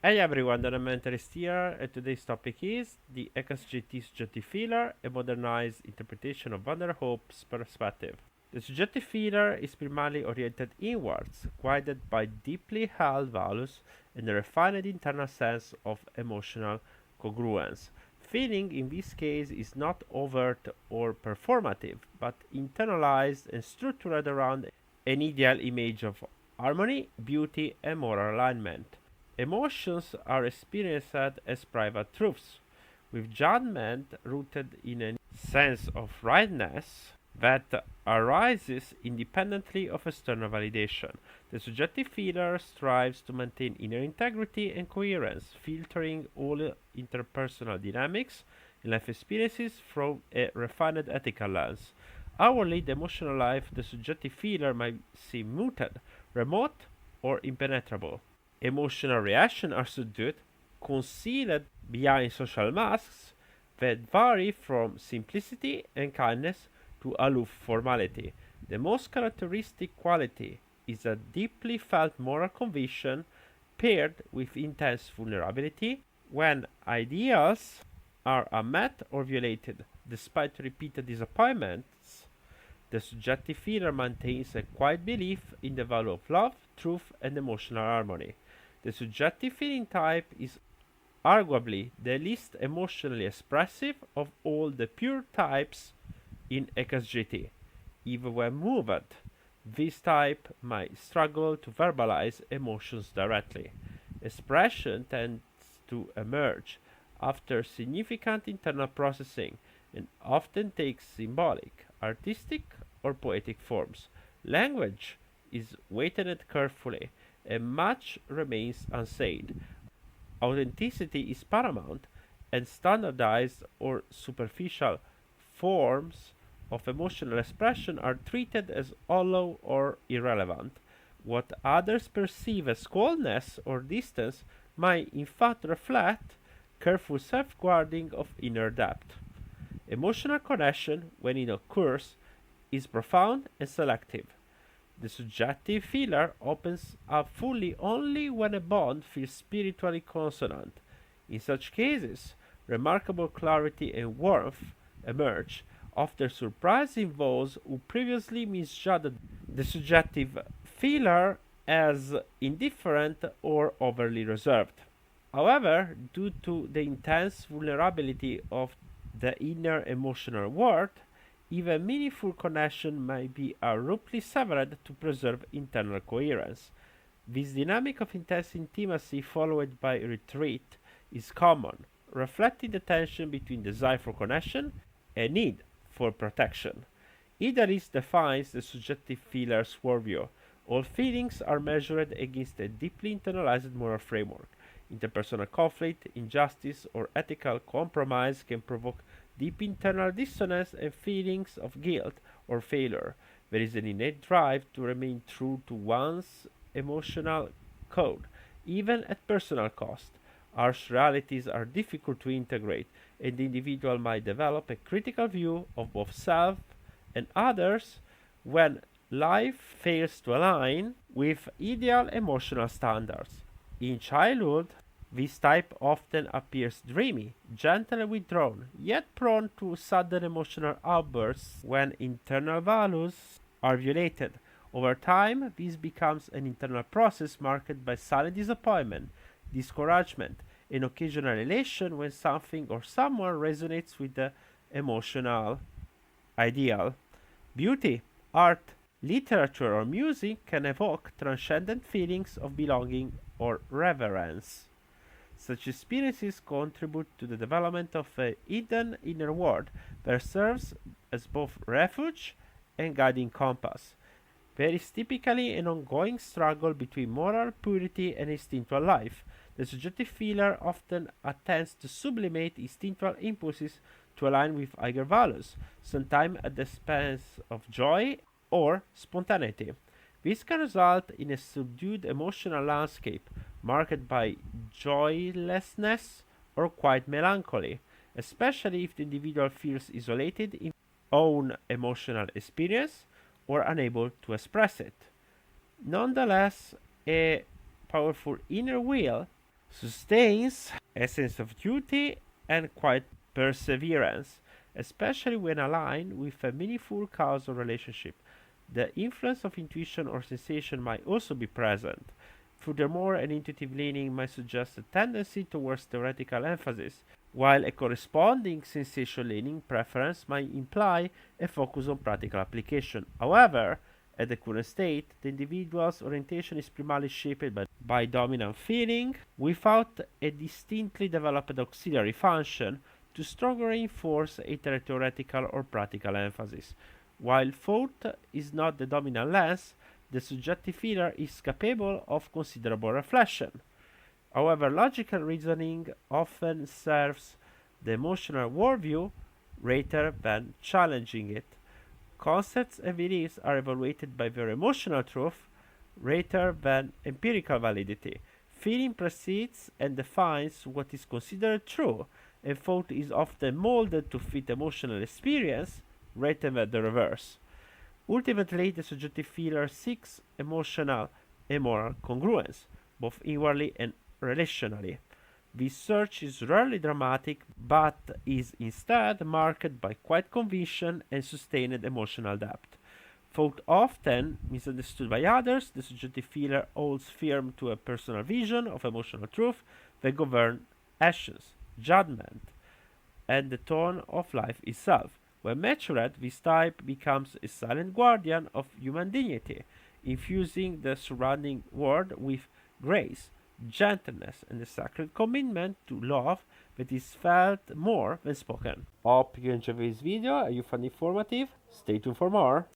Hey everyone, the mentalist here, and today's topic is the Hekatjt Subjective Feeling, a modernized interpretation of Van der Hoop's perspective. The subjective feeler is primarily oriented inwards, guided by deeply held values and a refined internal sense of emotional congruence. Feeling in this case is not overt or performative, but internalized and structured around an ideal image of harmony, beauty, and moral alignment. Emotions are experienced as private truths, with judgment rooted in a sense of rightness that arises independently of external validation. The subjective feeler strives to maintain inner integrity and coherence, filtering all interpersonal dynamics and life experiences through a refined ethical lens. Outwardly, the emotional life of the subjective feeler might seem muted, remote, or impenetrable. Emotional reactions are subdued, concealed behind social masks that vary from simplicity and kindness to aloof formality. The most characteristic quality is a deeply felt moral conviction paired with intense vulnerability. When ideals are unmet or violated, despite repeated disappointments, the subjective feeler maintains a quiet belief in the value of love, truth, and emotional harmony. The subjective feeling type is arguably the least emotionally expressive of all the pure types in Hekatjt. Even when moved, this type might struggle to verbalize emotions directly. Expression tends to emerge after significant internal processing and often takes symbolic, artistic, or poetic forms. Language is weighted carefully, and much remains unsaid. Authenticity is paramount, and standardized or superficial forms of emotional expression are treated as hollow or irrelevant. What others perceive as coldness or distance might in fact reflect careful safeguarding of inner depth. Emotional connection, when it occurs, is profound and selective. The subjective feeler opens up fully only when a bond feels spiritually consonant. In such cases, remarkable clarity and warmth emerge, often surprising those who previously misjudged the subjective feeler as indifferent or overly reserved. However, due to the intense vulnerability of the inner emotional world, even meaningful connection may be abruptly severed to preserve internal coherence. This dynamic of intense intimacy followed by retreat is common, reflecting the tension between desire for connection and need for protection. Either is defines the subjective feeler's worldview. All feelings are measured against a deeply internalized moral framework. Interpersonal conflict, injustice, or ethical compromise can provoke deep internal dissonance and feelings of guilt or failure. There is an innate drive to remain true to one's emotional code, even at personal cost. Harsh realities are difficult to integrate, and the individual might develop a critical view of both self and others when life fails to align with ideal emotional standards. In childhood, this type often appears dreamy, gentle and withdrawn, yet prone to sudden emotional outbursts when internal values are violated. Over time, this becomes an internal process marked by silent disappointment, discouragement, and occasional elation when something or someone resonates with the emotional ideal. Beauty, art, literature, or music can evoke transcendent feelings of belonging or reverence. Such experiences contribute to the development of a hidden inner world that serves as both refuge and guiding compass. There is typically an ongoing struggle between moral purity and instinctual life. The subjective feeler often attempts to sublimate instinctual impulses to align with higher values, sometimes at the expense of joy or spontaneity. This can result in a subdued emotional landscape marked by joylessness or quiet melancholy, especially if the individual feels isolated in own emotional experience or unable to express it. Nonetheless, a powerful inner will sustains a sense of duty and quiet perseverance, especially when aligned with a meaningful causal relationship. The influence of intuition or sensation might also be present. Furthermore, an intuitive leaning might suggest a tendency towards theoretical emphasis, while a corresponding sensation leaning preference might imply a focus on practical application. However, at the current state, the individual's orientation is primarily shaped by dominant feeling without a distinctly developed auxiliary function to strongly reinforce either a theoretical or practical emphasis. While thought is not the dominant lens, the subjective feeler is capable of considerable reflection. However, logical reasoning often serves the emotional worldview rather than challenging it. Concepts and beliefs are evaluated by their emotional truth rather than empirical validity. Feeling precedes and defines what is considered true, and thought is often molded to fit emotional experience rather than the reverse. Ultimately, the subjective feeler seeks emotional and moral congruence, both inwardly and relationally. This search is rarely dramatic, but is instead marked by quiet conviction and sustained emotional depth. Thought often misunderstood by others, the subjective feeler holds firm to a personal vision of emotional truth that govern actions, judgment, and the tone of life itself. When matured, this type becomes a silent guardian of human dignity, infusing the surrounding world with grace, gentleness, and a sacred commitment to love that is felt more than spoken. Hope you enjoyed this video and you found it informative. Stay tuned for more.